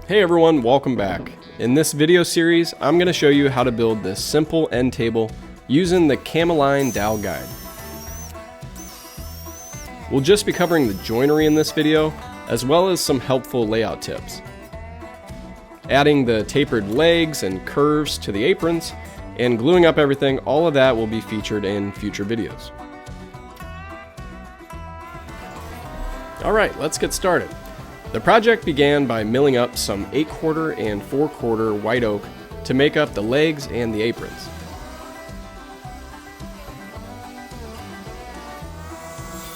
Hey everyone, welcome back. In this video series, I'm going to show you how to build this simple end table using the Cam-A-Line Dowel guide. We'll just be covering the joinery in this video, as well as some helpful layout tips. Adding the tapered legs and curves to the aprons, and gluing up everything, all of that will be featured in future videos. Alright, let's get started. The project began by milling up some 8/4 and 4/4 white oak to make up the legs and the aprons.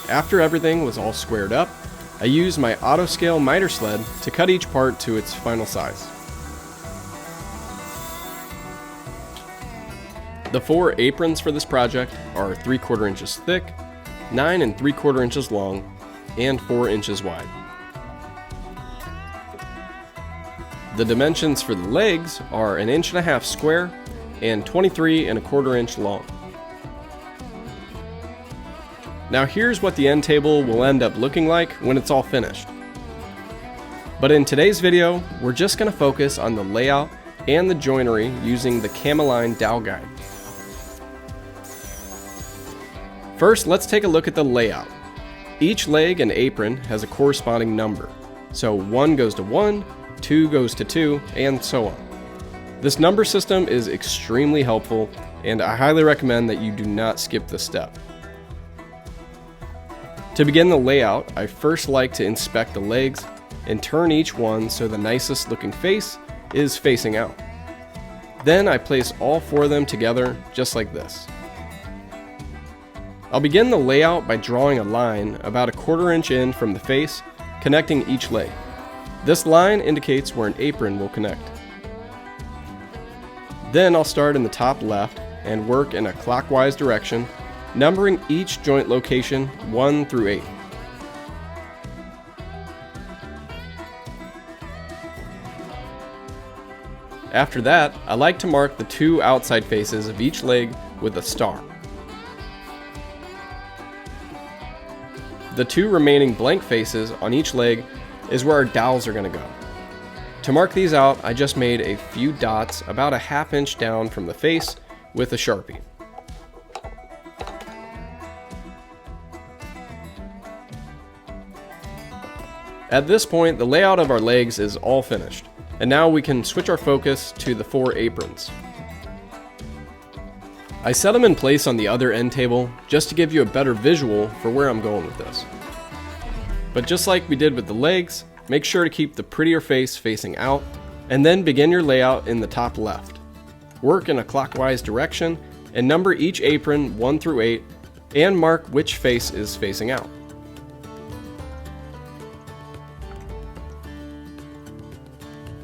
After everything was all squared up, I used my AutoScale miter sled to cut each part to its final size. The 4 aprons for this project are 3/4 inches thick, 9 3/4 inches long, and 4 inches wide. The dimensions for the legs are 1.5 inches square and 23 1/4 inch long. Now here's what the end table will end up looking like when it's all finished. But in today's video, we're just going to focus on the layout and the joinery using the Cam-A-Line Dowel guide. First, let's take a look at the layout. Each leg and apron has a corresponding number, so 1 goes to 1, 2 goes to 2, and so on. This number system is extremely helpful, and I highly recommend that you do not skip this step. To begin the layout, I first like to inspect the legs and turn each one so the nicest looking face is facing out. Then I place all 4 of them together just like this. I'll begin the layout by drawing a line about 1/4 inch in from the face, connecting each leg. This line indicates where an apron will connect. Then I'll start in the top left and work in a clockwise direction, numbering each joint location 1 through 8. After that, I like to mark the 2 outside faces of each leg with a star. The 2 remaining blank faces on each leg is where our dowels are going to go. To mark these out, I just made a few dots about 1/2 inch down from the face with a Sharpie. At this point, the layout of our legs is all finished, and now we can switch our focus to the 4 aprons. I set them in place on the other end table just to give you a better visual for where I'm going with this. But just like we did with the legs, make sure to keep the prettier face facing out, and then begin your layout in the top left. Work in a clockwise direction and number each apron 1 through 8 and mark which face is facing out.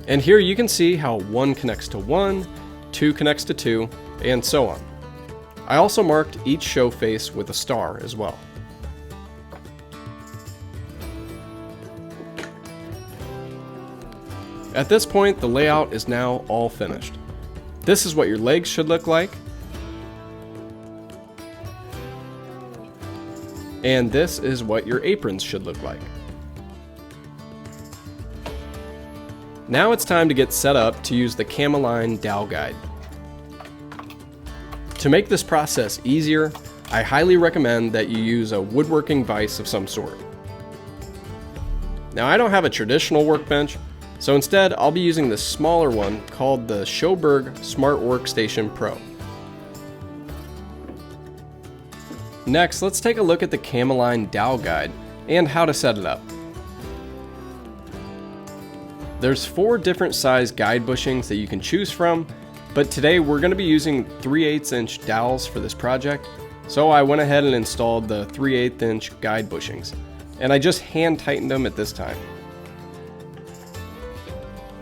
And here you can see how 1 connects to 1, 2 connects to 2, and so on. I also marked each show face with a star as well. At this point, the layout is now all finished. This is what your legs should look like. And this is what your aprons should look like. Now it's time to get set up to use the Cam-A-Line Dowel guide. To make this process easier, I highly recommend that you use a woodworking vise of some sort. Now I don't have a traditional workbench, so instead I'll be using this smaller one called the SJOBERGS Smart Workstation Pro. Next, let's take a look at the Cam-A-Line Dowel guide and how to set it up. There's 4 different size guide bushings that you can choose from, but today we're going to be using 3/8 inch dowels for this project, so I went ahead and installed the 3/8 inch guide bushings, and I just hand tightened them at this time.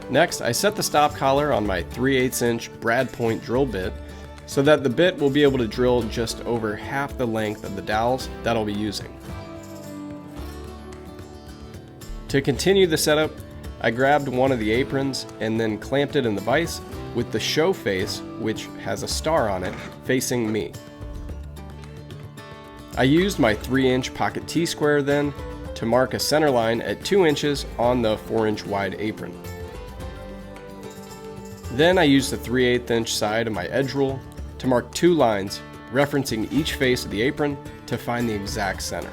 Next, I set the stop collar on my 3/8 inch brad point drill bit so that the bit will be able to drill just over half the length of the dowels that I'll be using. To continue the setup, I grabbed one of the aprons and then clamped it in the vise with the show face, which has a star on it, facing me. I used my 3-inch pocket T-square then to mark a center line at 2 inches on the 4-inch wide apron. Then I use the 3/8 inch side of my edge rule to mark 2 lines referencing each face of the apron to find the exact center.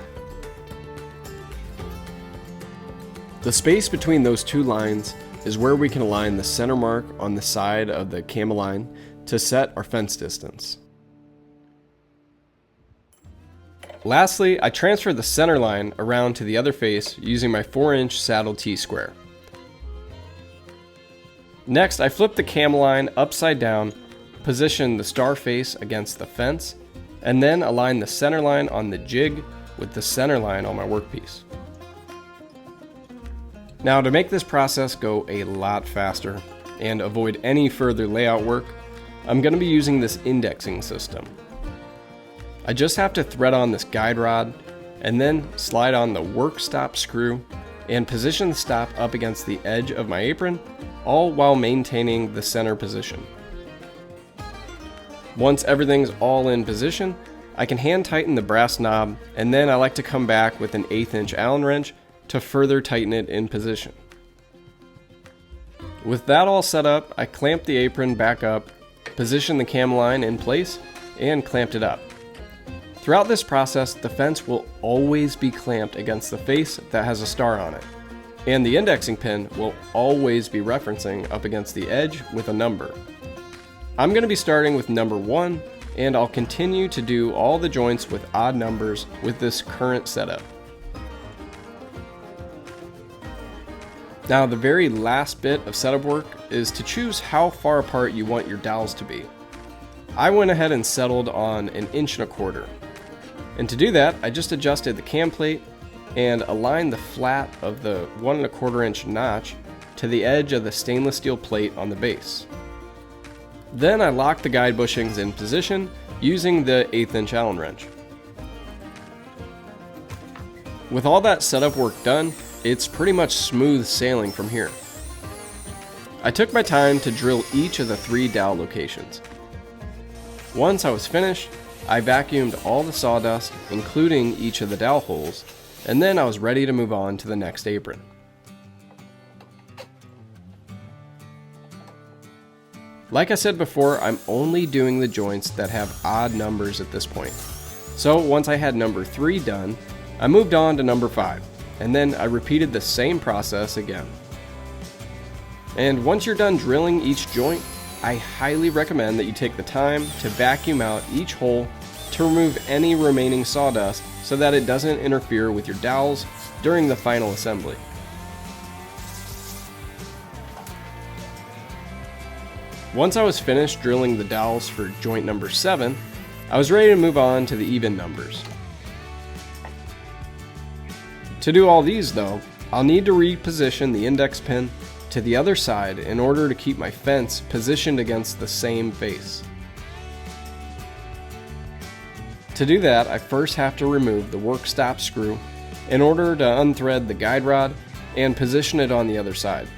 The space between those 2 lines is where we can align the center mark on the side of the Cam-A-Line to set our fence distance. Lastly, I transfer the center line around to the other face using my 4-inch saddle T-square. Next, I flip the Cam-A-Line upside down, position the star face against the fence, and then align the center line on the jig with the center line on my workpiece. Now, to make this process go a lot faster and avoid any further layout work, I'm going to be using this indexing system. I just have to thread on this guide rod and then slide on the work stop screw and position the stop up against the edge of my apron, all while maintaining the center position. Once everything's all in position, I can hand tighten the brass knob, and then I like to come back with an 1/8 inch Allen wrench to further tighten it in position. With that all set up, I clamped the apron back up, positioned the Cam-A-Line in place, and clamped it up. Throughout this process, the fence will always be clamped against the face that has a star on it, and the indexing pin will always be referencing up against the edge with a number. I'm going to be starting with number 1, and I'll continue to do all the joints with odd numbers with this current setup. Now, the very last bit of setup work is to choose how far apart you want your dowels to be. I went ahead and settled on 1.25 inches. And to do that, I just adjusted the cam plate and aligned the flat of the 1.25 inch notch to the edge of the stainless steel plate on the base. Then I locked the guide bushings in position using the 1/8 inch Allen wrench. With all that setup work done, it's pretty much smooth sailing from here. I took my time to drill each of the 3 dowel locations. Once I was finished, I vacuumed all the sawdust, including each of the dowel holes, and then I was ready to move on to the next apron. Like I said before, I'm only doing the joints that have odd numbers at this point. So once I had number 3 done, I moved on to number 5, and then I repeated the same process again. And once you're done drilling each joint, I highly recommend that you take the time to vacuum out each hole to remove any remaining sawdust so that it doesn't interfere with your dowels during the final assembly. Once I was finished drilling the dowels for joint number 7, I was ready to move on to the even numbers. To do all these though, I'll need to reposition the index pin to the other side in order to keep my fence positioned against the same face. To do that, I first have to remove the work stop screw in order to unthread the guide rod and position it on the other side.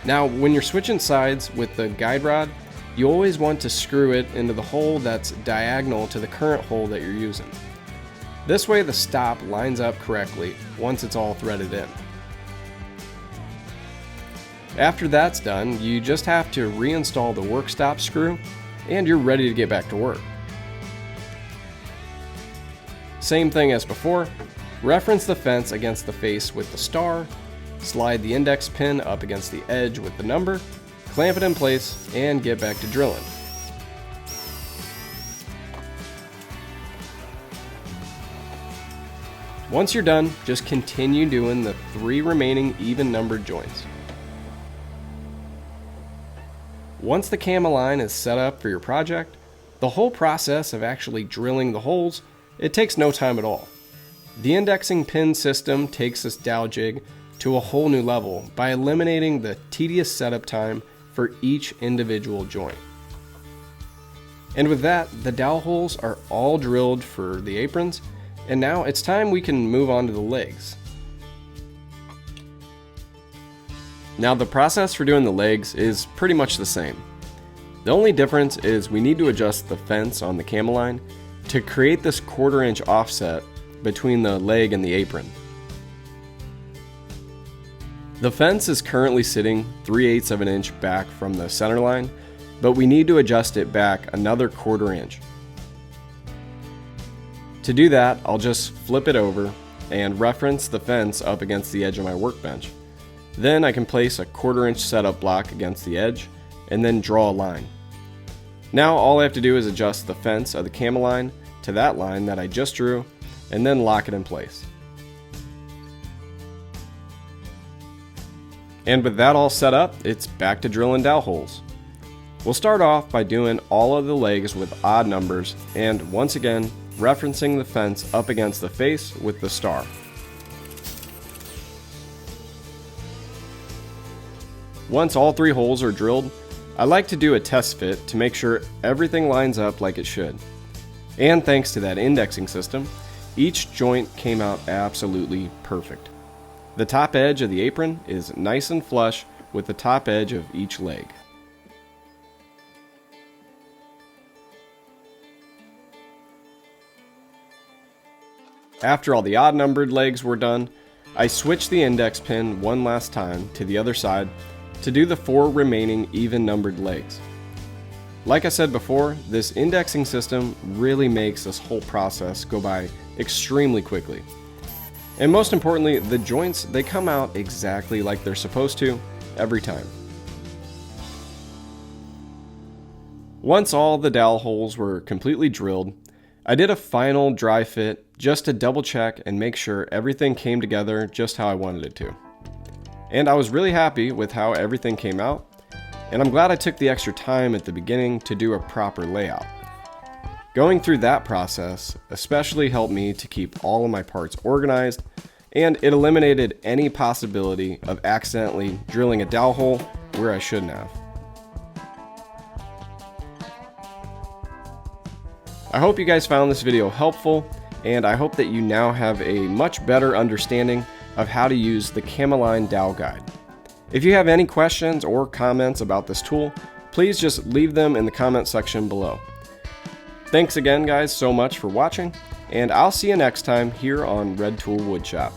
Now, when you're switching sides with the guide rod, you always want to screw it into the hole that's diagonal to the current hole that you're using. This way the stop lines up correctly once it's all threaded in. After that's done, you just have to reinstall the work stop screw and you're ready to get back to work. Same thing as before, reference the fence against the face with the star, slide the index pin up against the edge with the number, clamp it in place, and get back to drilling. Once you're done, just continue doing the 3 remaining even numbered joints. Once the Cam-A-Line is set up for your project, the whole process of actually drilling the holes, it takes no time at all. The indexing pin system takes this dowel jig to a whole new level by eliminating the tedious setup time for each individual joint. And with that, the dowel holes are all drilled for the aprons, and now it's time we can move on to the legs. Now, the process for doing the legs is pretty much the same. The only difference is we need to adjust the fence on the Cam-A-Line to create this 1/4 inch offset between the leg and the apron. The fence is currently sitting 3/8 of an inch back from the center line, but we need to adjust it back another 1/4 inch. To do that, I'll just flip it over and reference the fence up against the edge of my workbench. Then I can place a 1/4 inch setup block against the edge and then draw a line. Now all I have to do is adjust the fence of the Cam-A-Line to that line that I just drew and then lock it in place. And with that all set up, it's back to drilling dowel holes. We'll start off by doing all of the legs with odd numbers and once again referencing the fence up against the face with the star. Once all 3 holes are drilled, I like to do a test fit to make sure everything lines up like it should. And thanks to that indexing system, each joint came out absolutely perfect. The top edge of the apron is nice and flush with the top edge of each leg. After all the odd numbered legs were done, I switched the index pin one last time to the other side to do the 4 remaining even numbered legs. Like I said before, this indexing system really makes this whole process go by extremely quickly. And most importantly, the joints, they come out exactly like they're supposed to every time. Once all the dowel holes were completely drilled, I did a final dry fit just to double check and make sure everything came together just how I wanted it to. And I was really happy with how everything came out, and I'm glad I took the extra time at the beginning to do a proper layout. Going through that process especially helped me to keep all of my parts organized, and it eliminated any possibility of accidentally drilling a dowel hole where I shouldn't have. I hope you guys found this video helpful, and I hope that you now have a much better understanding of how to use the Cam-A-Line Dowel Guide. If you have any questions or comments about this tool, please just leave them in the comment section below. Thanks again guys so much for watching, and I'll see you next time here on RedTOOL Woodshop.